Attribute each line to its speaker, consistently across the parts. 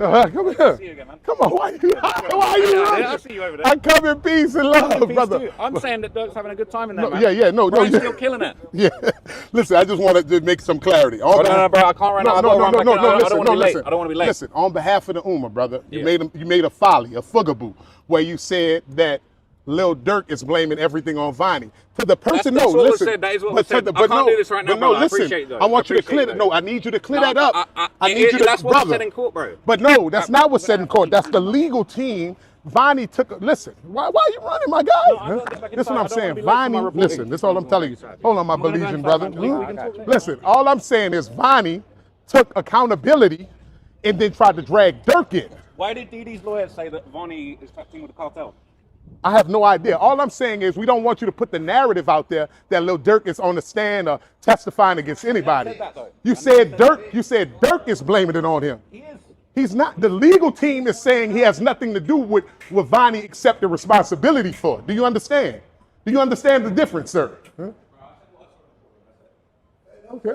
Speaker 1: Come here.
Speaker 2: See you again, man.
Speaker 1: Come on, why are you running?
Speaker 2: I'll see you over there.
Speaker 1: I come in peace and love, brother.
Speaker 2: I'm saying that Durk's having a good time in there,
Speaker 1: No,
Speaker 2: man.
Speaker 1: no.
Speaker 2: Brian's still killing it.
Speaker 1: Yeah. Listen, I just wanted to make some clarity.
Speaker 2: No, bro, I can't right now. I don't want to be late. I don't want to be late.
Speaker 1: Listen, on behalf of the Ummah, brother, you made a folly, a fugaboo, where you said that Lil Durk is blaming everything on Vinny. To the person,
Speaker 2: that's what
Speaker 1: listen.
Speaker 2: Was said. That is what was said. I
Speaker 1: but
Speaker 2: can't do this right now,
Speaker 1: no,
Speaker 2: bro.
Speaker 1: listen.
Speaker 2: I appreciate that.
Speaker 1: I want you to clear that. No, I need you to clear that up. I need you to,
Speaker 2: that's what was said in court, bro.
Speaker 1: But no, that's not what's said in court. That's the legal team. Vinny took. Listen, why are you running, my guy?
Speaker 2: No,
Speaker 1: This is what I'm saying. Vinny, listen. This is all I'm telling you. Hold on, my Belizean brother. Listen, all I'm saying is Vinny took accountability and then tried to drag Durk in.
Speaker 2: Why did DD's lawyers say that Vonnie is touching with the cartel?
Speaker 1: I have no idea. All I'm saying is we don't want you to put the narrative out there that Lil Durk is on the stand or testifying against anybody. You said Durk is blaming it on him.
Speaker 2: He is.
Speaker 1: He's not. The legal team is saying he has nothing to do with what Vonnie accepted responsibility for. Do you understand? Do you understand the difference, sir? Huh? Okay.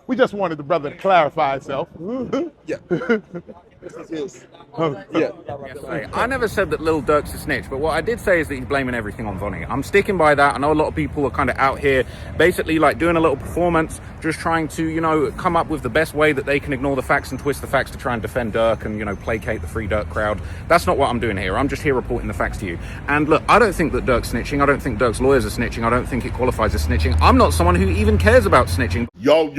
Speaker 1: We just wanted the brother to clarify himself.
Speaker 3: Yeah. This is his.
Speaker 2: Yeah. I never said that Lil Durk's a snitch, but what I did say is that he's blaming everything on Vonnie. I'm sticking by that. I know a lot of people are kind of out here basically like doing a little performance, just trying to, you know, come up with the best way that they can ignore the facts and twist the facts to try and defend Durk and, you know, placate the Free Durk crowd. That's not what I'm doing here. I'm just here reporting the facts to you. And look, I don't think that Durk's snitching. I don't think Durk's lawyers are snitching. I don't think it qualifies as snitching. I'm not someone who even cares about snitching.
Speaker 3: Yo,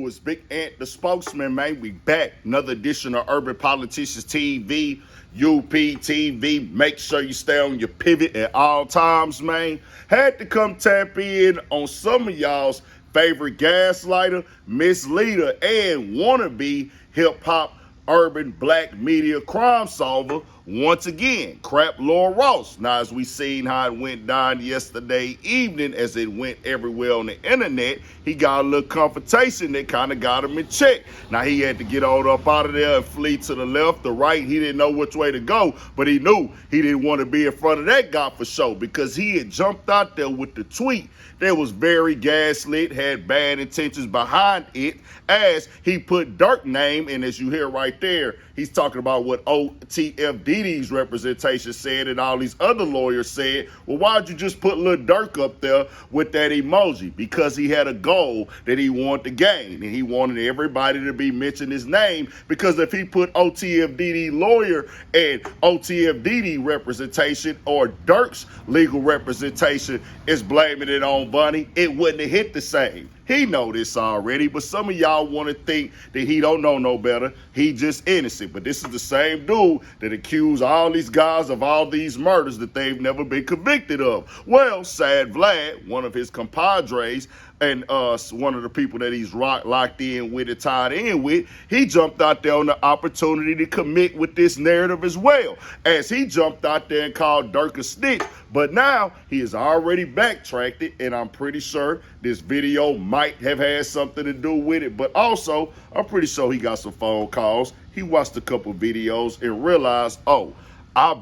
Speaker 3: it's Big Ant, the spokesman, man. We back. Another edition of Urban Politicians TV, UPTV. Make sure you stay on your pivot at all times, man. Had to come tap in on some of y'all's favorite gaslighter, misleader, and wannabe hip-hop urban black media crime solver once again, Crap Laura Ross. Now, as we seen how it went down yesterday evening, as it went everywhere on the internet, he got a little confrontation that kind of got him in check. Now, he had to get all up out of there and flee to the left, the right. He didn't know which way to go, but he knew he didn't want to be in front of that guy for sure, because he had jumped out there with the tweet that was very gaslit, had bad intentions behind it, as he put Durk name, and as you hear right there, he's talking about what OTFDD's representation said and all these other lawyers said. Well, why'd you just put Lil Durk up there with that emoji? Because he had a goal that he wanted to gain, and he wanted everybody to be mentioning his name, because if he put OTFDD lawyer and OTFDD representation, or Durk's legal representation is blaming it on Vonnie, it wouldn't have hit the same. He know this already, but some of y'all want to think that he don't know no better. He just innocent. But this is the same dude that accused all these guys of all these murders that they've never been convicted of. Well, sad Vlad, one of his compadres, and one of the people that he's locked in with and tied in with, he jumped out there on the opportunity to commit with this narrative as well, as he jumped out there and called Durk a snitch. But now he has already backtracked it, and I'm pretty sure this video might have had something to do with it. But also, I'm pretty sure he got some phone calls. He watched a couple videos and realized, oh, I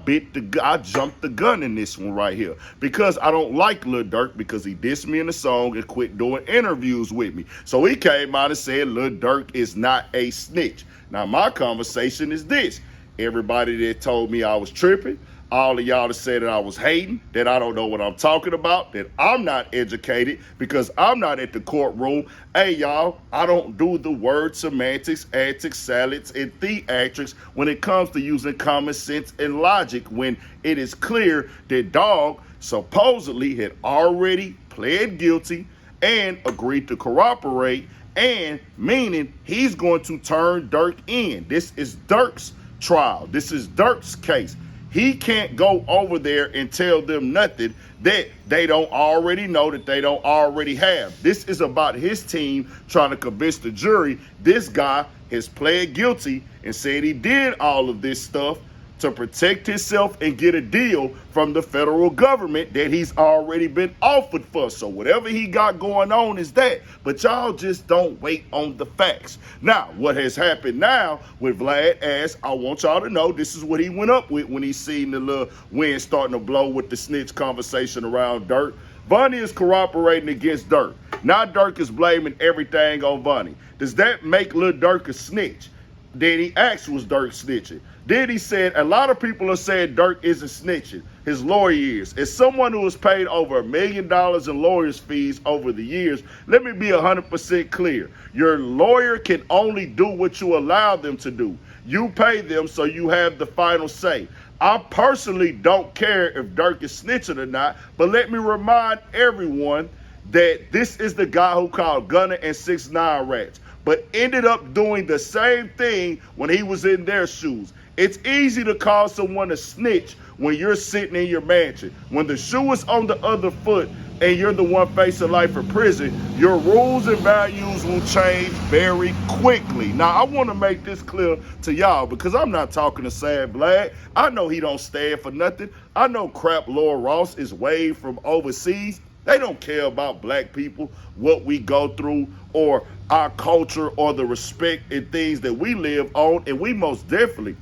Speaker 3: jumped the gun in this one right here, because I don't like Lil Durk, because he dissed me in the song and quit doing interviews with me. So he came out and said Lil Durk is not a snitch. Now, my conversation is this. Everybody that told me I was tripping, all of y'all that said that I was hating, that I don't know what I'm talking about, that I'm not educated because I'm not at the courtroom. Hey, y'all, I don't do the word semantics, antics, salads, and theatrics when it comes to using common sense and logic, when it is clear that Dog supposedly had already pled guilty and agreed to cooperate, and meaning he's going to turn Durk in. This is Durk's trial. This is Durk's case. He can't go over there and tell them nothing that they don't already know, that they don't already have. This is about his team trying to convince the jury this guy has pled guilty and said he did all of this stuff to protect himself and get a deal from the federal government that he's already been offered for. So whatever he got going on is that. But y'all just don't wait on the facts. Now, what has happened now with Vlad, as I want y'all to know, this is what he went up with when he seen the little wind starting to blow with the snitch conversation around Durk. Vonnie is cooperating against Durk. Now Durk is blaming everything on Vonnie. Does that make Lil Durk a snitch? Then he asked, was Durk snitching? Then he said, a lot of people are saying Durk isn't snitching. His lawyer is. As someone who has paid over $1 million in lawyer's fees over the years, let me be 100% clear. Your lawyer can only do what you allow them to do. You pay them, so you have the final say. I personally don't care if Durk is snitching or not, but let me remind everyone that this is the guy who called Gunna and 6ix9ine rats, but ended up doing the same thing when he was in their shoes. It's easy to call someone a snitch when you're sitting in your mansion. When the shoe is on the other foot and you're the one facing life in prison, your rules and values will change very quickly. Now, I want to make this clear to y'all because I'm not talking to Sad Vlad. I know he don't stand for nothing. I know crap Laura Ross is waved from overseas. They don't care about black people, what we go through, or our culture, or the respect and things that we live on. And we most definitely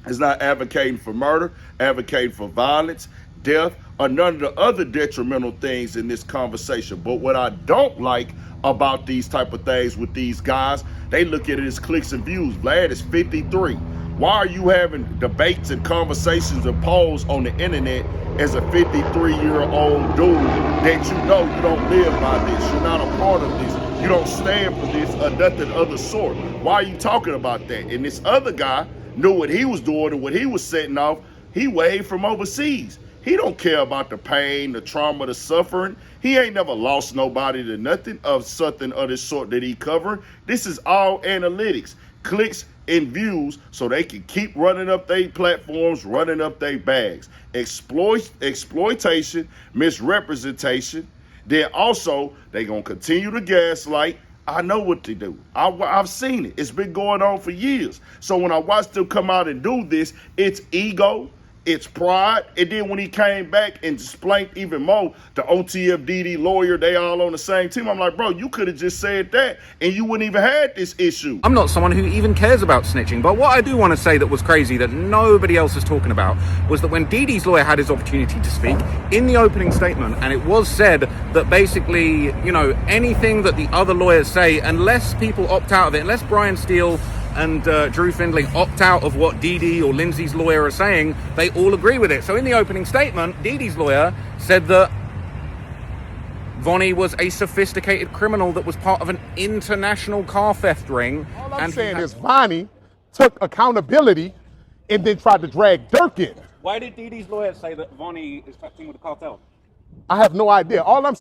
Speaker 3: is not advocating for murder, advocating for violence, death, or none of the other detrimental things in this conversation. But what I don't like about these type of things with these guys, they look at it as clicks and views. Vlad is 53. Why are you having debates and conversations and polls on the internet as a 53-year-old dude that you know you don't live by this, you're not a part of this, you don't stand for this or nothing of the sort? Why are you talking about that? And this other guy knew what he was doing and what he was setting off. He waved from overseas. He don't care about the pain, the trauma, the suffering. He ain't never lost nobody to nothing of something of this sort that he covering. This is all analytics, clicks and views, so they can keep running up their platforms, running up their bags. Exploitation, misrepresentation. Then also, they gonna continue to gaslight. I know what they do. I've seen it. It's been going on for years. So when I watched them come out and do this, it's ego, it's pride. And then when he came back and explained even more, the OTFDD lawyer, they all on the same team. I'm like, bro, you could have just said that and you wouldn't even had this issue.
Speaker 2: I'm not someone who even cares about snitching, but what I do want to say that was crazy that nobody else is talking about was that when Dee Dee's lawyer had his opportunity to speak in the opening statement, and it was said that basically, you know, anything that the other lawyers say, unless people opt out of it, unless Brian Steele and Drew Findlay opt out of what Dee Dee or Lindsay's lawyer are saying, they all agree with it. So in the opening statement, Dee Dee's lawyer said that Vonnie was a sophisticated criminal that was part of an international car theft ring.
Speaker 1: All I'm saying is Vonnie took accountability and then tried to drag Durk in.
Speaker 2: Why did Dee Dee's lawyer say that Vonnie is touching with the cartel?
Speaker 1: I have no idea. All I'm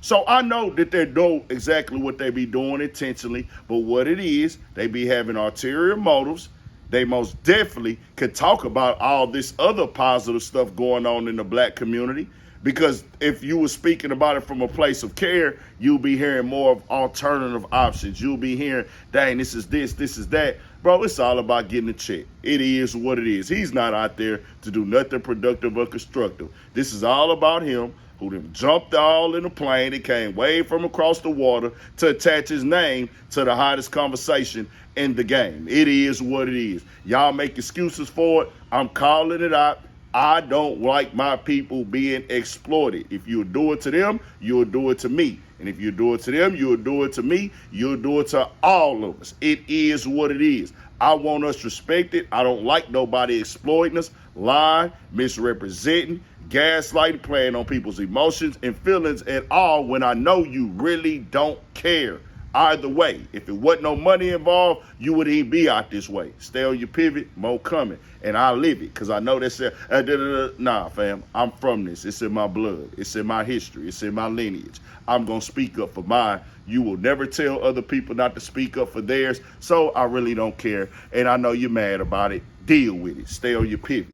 Speaker 3: So I know that they know exactly what they be doing intentionally, but what it is, they be having ulterior motives. They most definitely could talk about all this other positive stuff going on in the black community, because if you were speaking about it from a place of care, you'll be hearing more of alternative options. You'll be hearing, dang, this is this, this is that. Bro, it's all about getting a check. It is what it is. He's not out there to do nothing productive or constructive. This is all about him, who then jumped all in a plane and came way from across the water to attach his name to the hottest conversation in the game. It is what it is. Y'all make excuses for it. I'm calling it out. I don't like my people being exploited. If you do it to them, you'll do it to me. And if you do it to them, you'll do it to me. You'll do it to all of us. It is what it is. I want us respected. I don't like nobody exploiting us, lying, misrepresenting, gaslighting, playing on people's emotions and feelings at all when I know you really don't care. Either way, if it wasn't no money involved, you wouldn't even be out this way. Stay on your pivot, more coming. And I live it, because I know that's nah, fam, I'm from this. It's in my blood. It's in my history. It's in my lineage. I'm going to speak up for mine. You will never tell other people not to speak up for theirs, so I really don't care. And I know you're mad about it. Deal with it. Stay on your pivot.